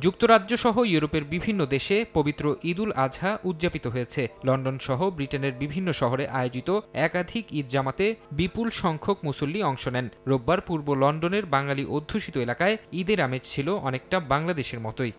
যুক্তরাজ্য সহ ইউরোপের বিভিন্ন দেশে পবিত্র ঈদুল আজহা উদযাপিত হয়েছে। লন্ডন সহ ব্রিটেনের বিভিন্ন শহরে আয়োজিত একাধিক ঈদ জামাতে বিপুল সংখ্যক মুসল্লি অংশ নেন। রোববার পূর্ব লন্ডনের বাঙালি অধ্যুষিত এলাকায় ঈদের আমেজ ছিল অনেকটা বাংলাদেশের মতোই।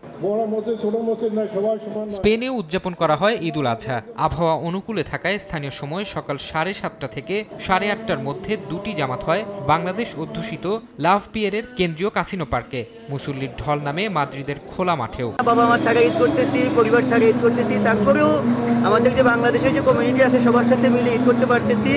স্পেনেও উদযাপন করা হয় ঈদুল আজহা। আবহাওয়া অনুকূলে থাকায় স্থানীয় সময় সকাল 7:30 থেকে 8:30টার মধ্যে দুটি জামাত হয় বাংলাদেশ অধ্যুষিত লাভ পিয়েরের কেন্দ্রীয় কাসিনো পার্কে। মুসল্লির ঢল নামে মাদ্রিদের খোলা মাঠেও। বাবা মা ছাড়া ঈদ করতেছি, পরিবার ছাড়া ঈদ করতেছি, তারপরেও আমাদের যে বাংলাদেশের যে কমিউনিটি আছে সবার সাথে মিলে ঈদ করতে পারতেছি।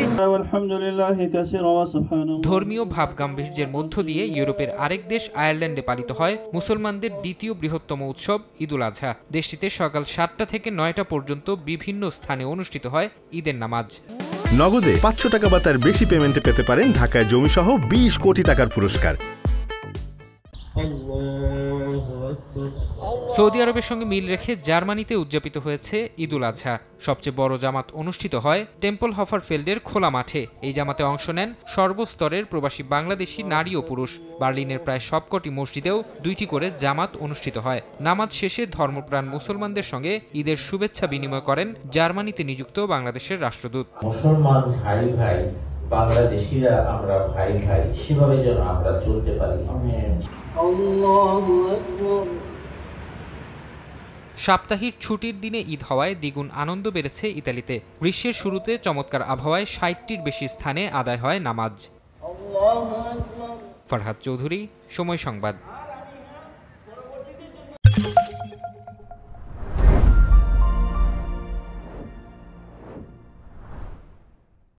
ধর্মীয় ভাব গাম্ভীর্যের মধ্য দিয়ে ইউরোপের আরেক দেশ আয়ারল্যান্ডে পালিত হয় মুসলমানদের দ্বিতীয় বৃহত্তম উৎসব ঈদুল আজহা। দেশটিতে সকাল 7টা থেকে 9টা পর্যন্ত বিভিন্ন স্থানে অনুষ্ঠিত হয় ঈদের নামাজ। নগদে 500 টাকা বা তার বেশি পেমেন্টে পেতে পারেন ঢাকায় জমিসহ 20 কোটি টাকার পুরস্কার। সৌদি আরবের সঙ্গে মিল রেখে জার্মানিতে উদযাপিত হয়েছে ঈদুল আজহা। সবচেয়ে বড় জামাত অনুষ্ঠিত হয় টেম্পল হফারফেল্ডের খোলা মাঠে। এই জামাতে অংশ নেন সর্বস্তরের প্রবাসী বাংলাদেশি নারী ও পুরুষ। বার্লিনের প্রায় সবকটি মসজিদেও 2টি করে জামাত অনুষ্ঠিত হয়। নামাজ শেষে ধর্মপ্রাণ মুসলমানদের সঙ্গে ঈদের শুভেচ্ছা বিনিময় করেন জার্মানিতে নিযুক্ত বাংলাদেশের রাষ্ট্রদূত। মুসলমান ভাই ভাই, বাংলাদেশিরা আমরা ভাই ভাই, সেভাবে যেন আমরা চলতে পারি। সাপ্তাহিক ছুটির দিনে ঈদ হওয়ায় দ্বিগুণ আনন্দ বেড়েছে ইতালিতে। গ্রীষ্মের শুরুতে চমৎকার আবহাওয়ায় 60টির বেশি স্থানে আদায় হয় নামাজ। ফরহাদ চৌধুরী, সময় সংবাদ।